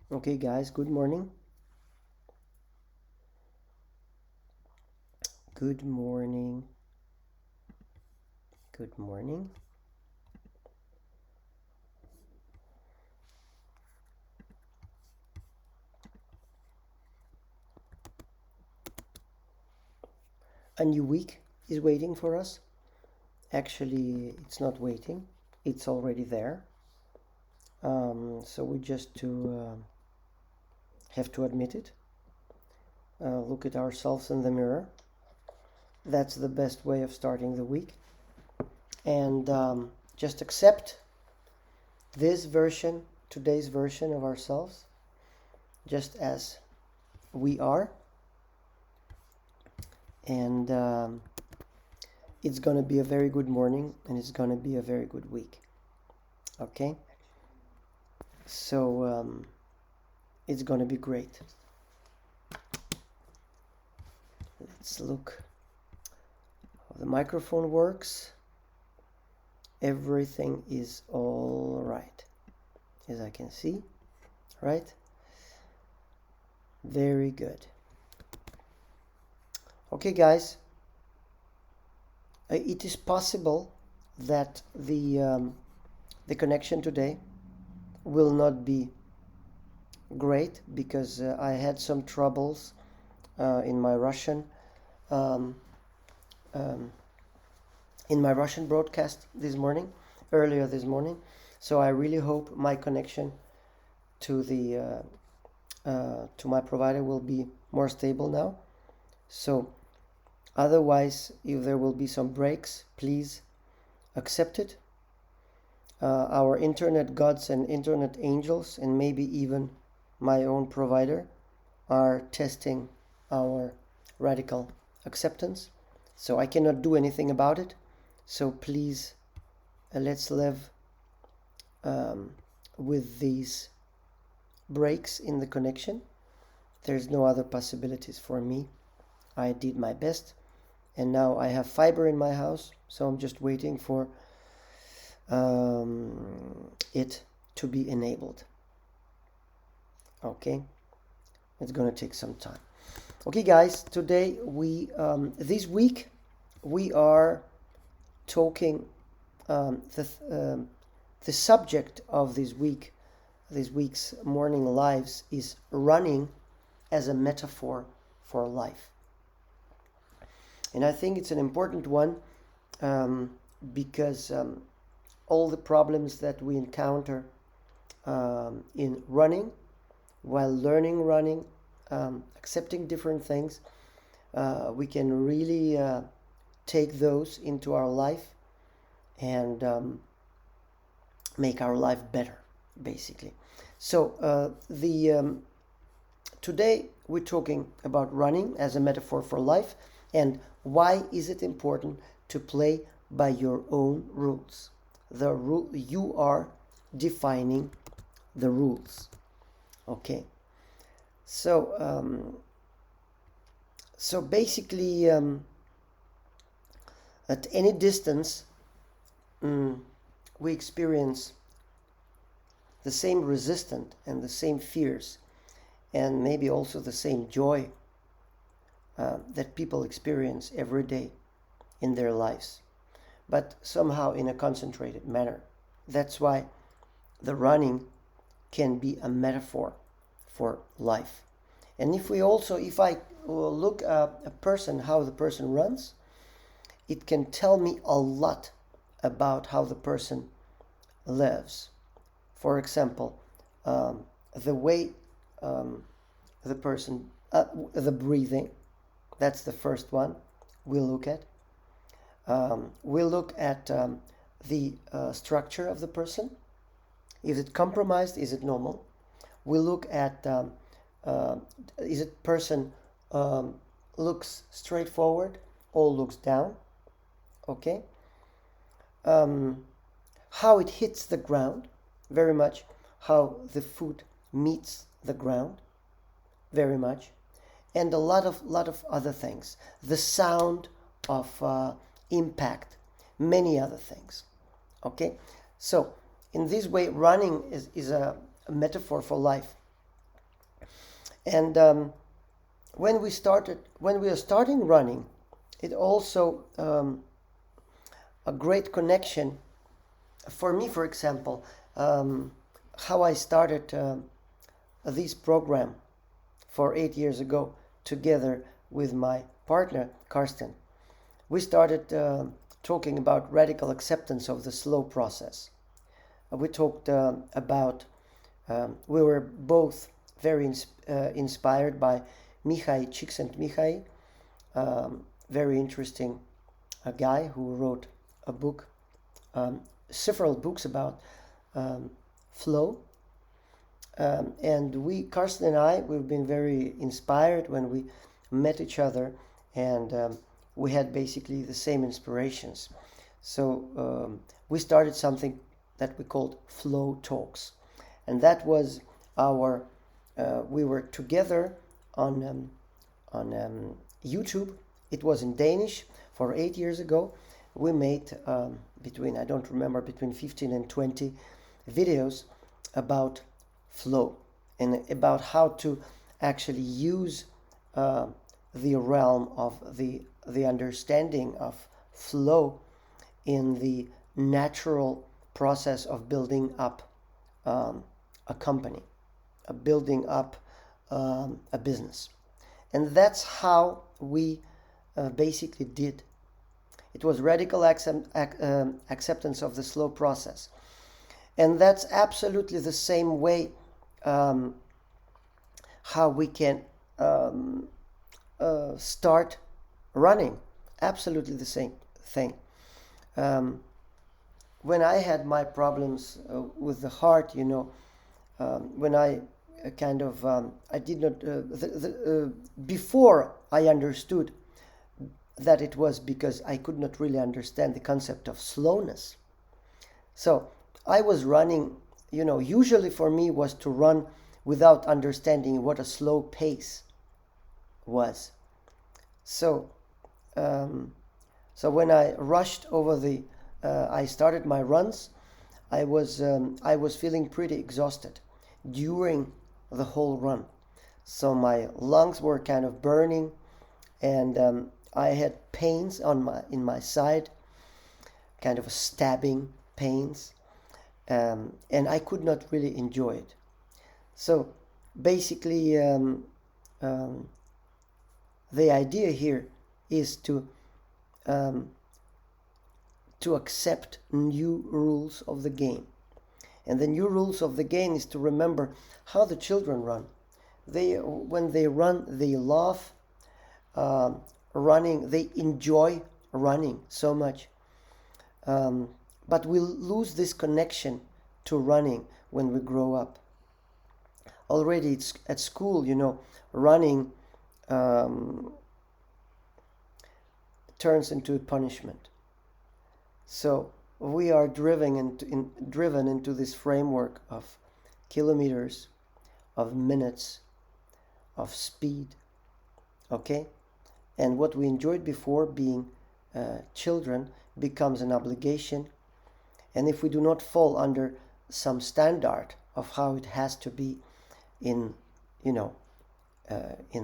Okay, guys, good morning. Good morning. Good morning. A new week is waiting for us. Actually, it's not waiting, it's already there. So we just have to admit it. Look at ourselves in the mirror. That's the best way of starting the week. And just accept this version, today's version of ourselves, just as we are. And it's going to be a very good morning and it's going to be a very good week. Okay? So it's going to be great. Let's look how the microphone works. Everything is all right, as I can see, right? Very good. Okay, guys, it is possible that the connection today will not be great because I had some troubles in my Russian broadcast earlier this morning. So I really hope my connection to the to my provider will be more stable now. So otherwise, if there will be some breaks, please accept it. Our internet gods and internet angels, and maybe even my own provider, are testing our radical acceptance. So I cannot do anything about it. So please, let's live with these breaks in the connection. There's no other possibilities for me. I did my best, and now I have fiber in my house, so I'm just waiting for it to be enabled. Okay, it's gonna take some time. Okay, guys, today this week we are talking the subject of this week's morning lives is running as a metaphor for life. And I think it's an important one because all the problems that we encounter in running, while learning running, accepting different things, we can really take those into our life and make our life better, basically. So today we're talking about running as a metaphor for life, and why is it important to play by your own rules. You are defining the rules. Okay. So basically, at any distance, we experience the same resistance and the same fears, and maybe also the same joy that people experience every day in their lives, but somehow in a concentrated manner. That's why the running can be a metaphor for life. And if I look at a person, how the person runs, it can tell me a lot about how the person lives. For example, the way the person, the breathing, that's the first one we'll look at. We'll look at the structure of the person. Is it compromised? Is it normal? We'll look at is it person looks straight forward or looks down? Okay. How it hits the ground, very much. How the foot meets the ground, very much, and a lot of other things. The sound of impact, many other things. Okay, so in this way, running is a metaphor for life. And when we are starting running, it also a great connection for me. For example, how I started this program for 8 years ago together with my partner Karsten. We started talking about radical acceptance of the slow process. We talked about, we were both very inspired by Mihai Csikszentmihalyi, very interesting guy who wrote a book, several books about flow. And Karsten and I, we've been very inspired when we met each other, and we had basically the same inspirations. So we started something that we called Flow Talks, and that was our. We were together on YouTube. It was in Danish for 8 years ago. We made between, I don't remember, between 15 and 20 videos about flow and about how to actually use the realm of the understanding of flow in the natural process of building up a company, building up a business. And that's how we basically did. It was radical acceptance of the slow process. And that's absolutely the same way how we can start running. Absolutely the same thing. When I had my problems with the heart, when I kind of, I did not, before I understood that it was because I could not really understand the concept of slowness. So I was running, usually for me was to run without understanding what a slow pace was. So, so when I rushed over I started my runs, I was feeling pretty exhausted during the whole run. So my lungs were kind of burning, and I had pains in my side, kind of stabbing pains, and I could not really enjoy it. So basically, the idea here is to accept new rules of the game. And the new rules of the game is to remember how the children run. When they run, they laugh. Running, they enjoy running so much. But we'll lose this connection to running when we grow up. Already it's at school, running turns into a punishment. So we are driven into this framework of kilometers, of minutes, of speed. Okay? And what we enjoyed before, being children, becomes an obligation. And if we do not fall under some standard of how it has to be in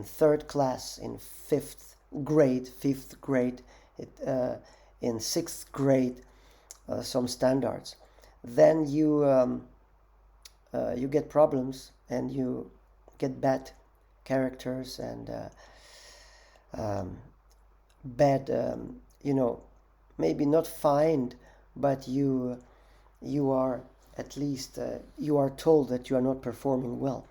third class, in fifth grade, in sixth grade, some standards, then you get problems, and you get bad characters and bad, maybe not fined, but you are at least you are told that you are not performing well.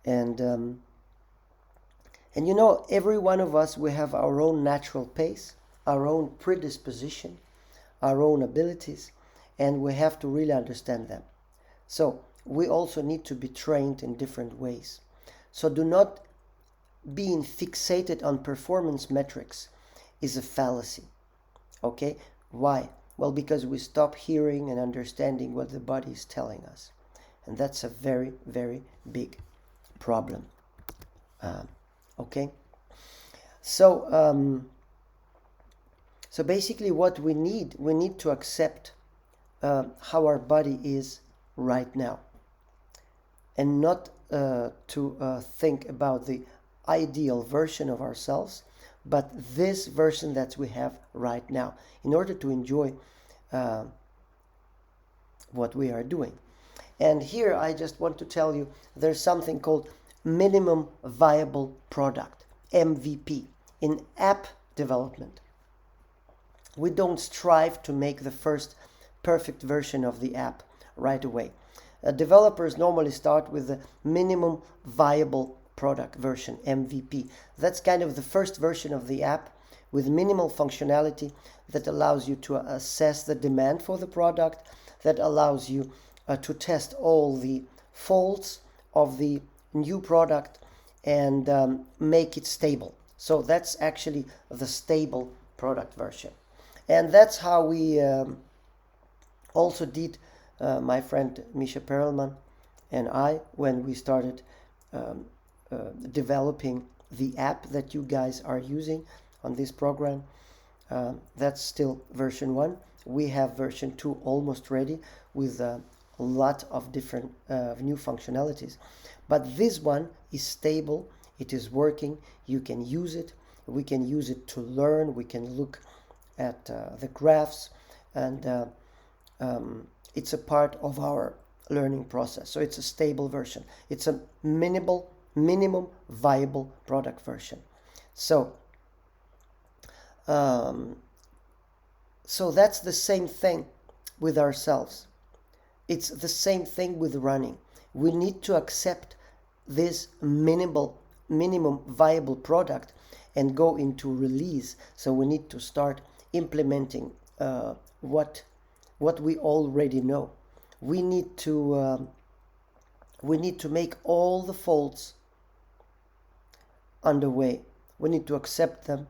And every one of us, we have our own natural pace, our own predisposition, our own abilities, and we have to really understand them. So we also need to be trained in different ways. So do not being fixated on performance metrics is a fallacy. Okay? Why? Well, because we stop hearing and understanding what the body is telling us. And that's a very, very big problem. Okay? So, so basically what we need to accept how our body is right now. And not to think about the ideal version of ourselves, but this version that we have right now, in order to enjoy what we are doing. And here I just want to tell you there's something called minimum viable product, MVP, in app development. We don't strive to make the first perfect version of the app right away. Developers normally start with the minimum viable product version, MVP. That's kind of the first version of the app with minimal functionality that allows you to assess the demand for the product, that allows you to test all the faults of the new product and make it stable. So that's actually the stable product version. And that's how we also did, my friend Misha Perelman and I, when we started developing the app that you guys are using on this program. That's still version 1. We have version 2 almost ready with a lot of different new functionalities. But this one is stable, it is working, you can use it, we can use it to learn, we can look at the graphs, and it's a part of our learning process. So it's a stable version. It's a minimum viable product version. So so that's the same thing with ourselves. It's the same thing with running. We need to accept this minimum viable product and go into release. So we need to start implementing what we already know. We need to make all the faults underway. We need to accept them,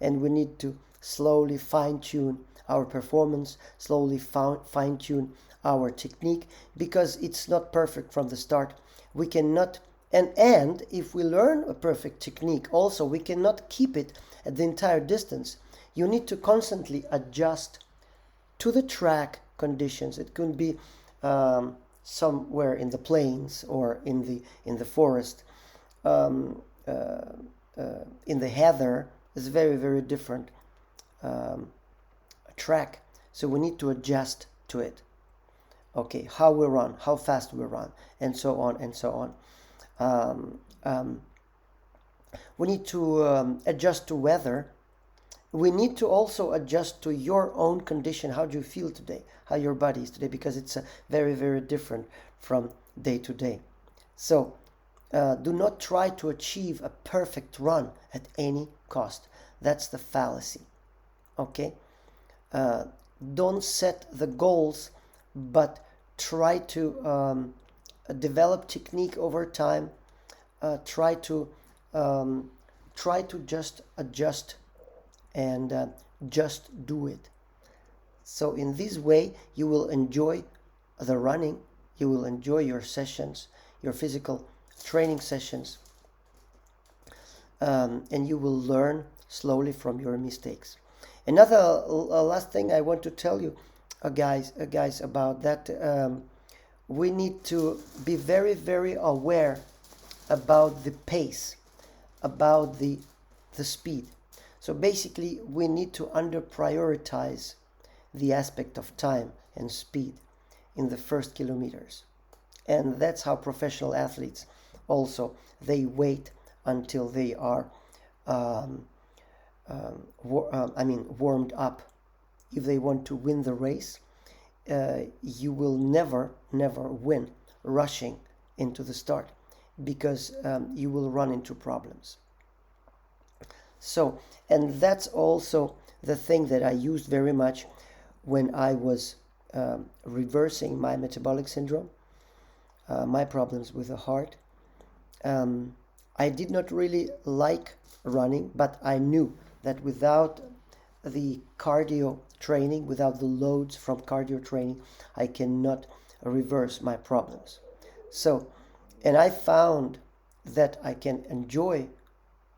and we need to slowly fine-tune our performance, slowly fine-tune our technique, because it's not perfect from the start. We cannot, and if we learn a perfect technique also, we cannot keep it at the entire distance. You need to constantly adjust to the track conditions. It could be somewhere in the plains or in the forest, in the heather. Is very, very different track, so we need to adjust to it. Okay, how we run, how fast we run, and so on and so on. We need to adjust to weather. We need to also adjust to your own condition. How do you feel today? How your body is today? Because it's very, very different from day to day. So do not try to achieve a perfect run at any cost. That's the fallacy. Okay? Don't set the goals, but try to develop technique over time. Try to just adjust and just do it. So in this way, you will enjoy the running, you will enjoy your sessions, your physical training sessions, and you will learn slowly from your mistakes. Another last thing I want to tell you, guys, about that, we need to be very, very aware about the pace, about the speed. So basically, we need to prioritize the aspect of time and speed in the first kilometers. And that's how professional athletes also, they wait until they are warmed up. If they want to win the race, you will never win rushing into the start, because you will run into problems. So, and that's also the thing that I used very much when I was reversing my metabolic syndrome, my problems with the heart. I did not really like running, but I knew that without the cardio training, without the loads from cardio training, I cannot reverse my problems. So, and I found that I can enjoy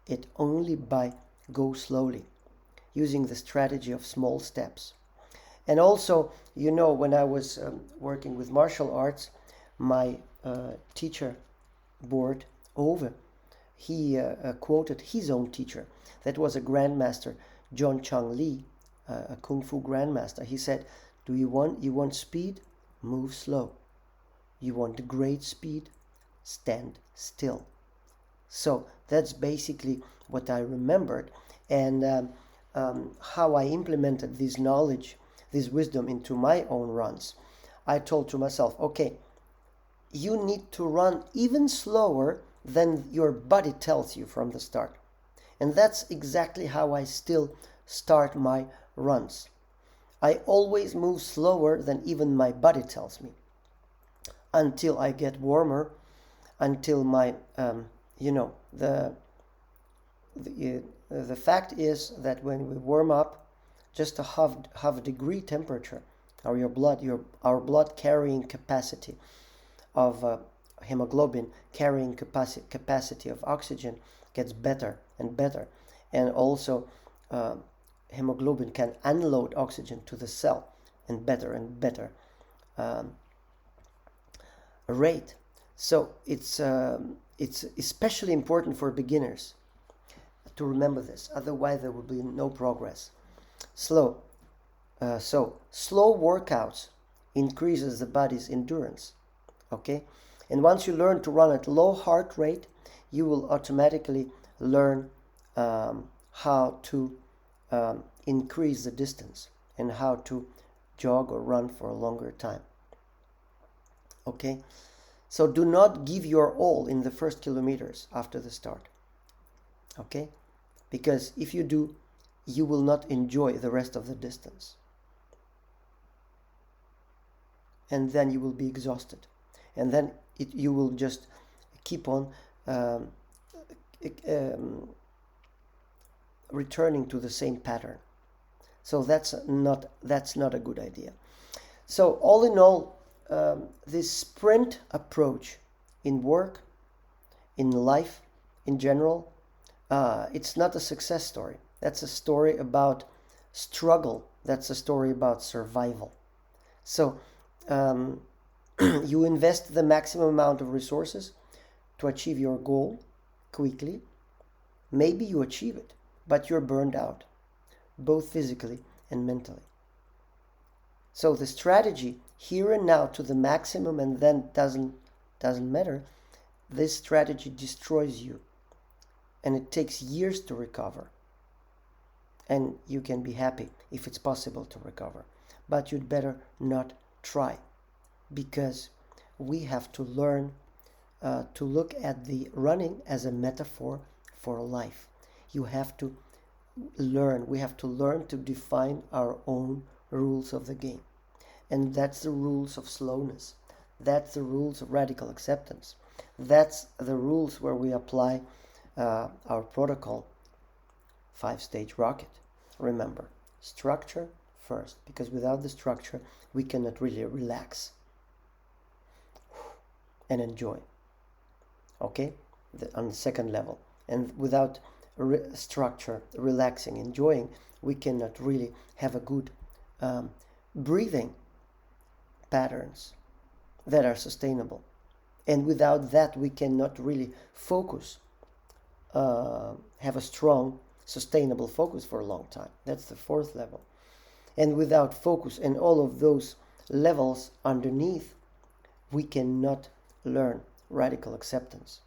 it only by go slowly, using the strategy of small steps. And also, you know, when I was working with martial arts, my teacher, board over. He quoted his own teacher. That was a grandmaster, John Chang Li, a kung fu grandmaster. He said, "Do you want speed? Move slow. You want great speed? Stand still." So that's basically what I remembered, and how I implemented this knowledge, this wisdom into my own runs. I told to myself, okay, you need to run even slower than your body tells you from the start. And that's exactly how I still start my runs. I always move slower than even my body tells me, until I get warmer, until my the fact is that when we warm up, just a half degree temperature, or our blood carrying capacity of hemoglobin carrying capacity of oxygen gets better and better, and also hemoglobin can unload oxygen to the cell in better and better rate. So it's especially important for beginners to remember this. Otherwise, there will be no progress. So slow workouts increases the body's endurance. Okay, and once you learn to run at low heart rate, you will automatically learn how to increase the distance and how to jog or run for a longer time. Okay, so do not give your all in the first kilometers after the start. Okay, because if you do, you will not enjoy the rest of the distance, and then you will be exhausted, and then you will just keep on returning to the same pattern. So that's not a good idea. So all in all, this sprint approach in work, in life, in general, it's not a success story. That's a story about struggle. That's a story about survival. So you invest the maximum amount of resources to achieve your goal quickly. Maybe you achieve it, but you're burned out, both physically and mentally. So the strategy here and now to the maximum and then doesn't matter. This strategy destroys you, and it takes years to recover. And you can be happy if it's possible to recover, but you'd better not try, because we have to learn to look at the running as a metaphor for life. We have to learn to define our own rules of the game. And that's the rules of slowness. That's the rules of radical acceptance. That's the rules where we apply our protocol 5-stage rocket. Remember, structure first, because without the structure, we cannot really relax and enjoy. Okay? On the second level. And without structure, relaxing, enjoying, we cannot really have a good breathing patterns that are sustainable. And without that, we cannot really focus, have a strong, sustainable focus for a long time. That's the fourth level. And without focus and all of those levels underneath, we cannot learn radical acceptance,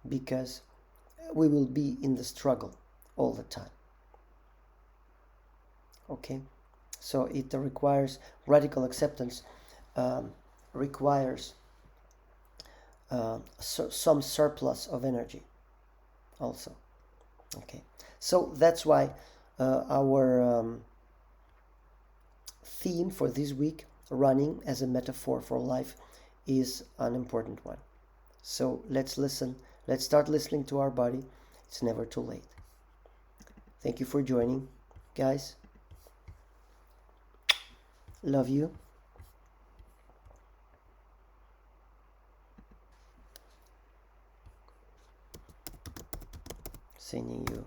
because we will be in the struggle all the time. Okay? So it requires radical acceptance, requires some surplus of energy also. Okay, so that's why our theme for this week, running as a metaphor for life, is an important one. So let's start listening to our body. It's never too late. Thank you for joining, guys. Love you. Sending you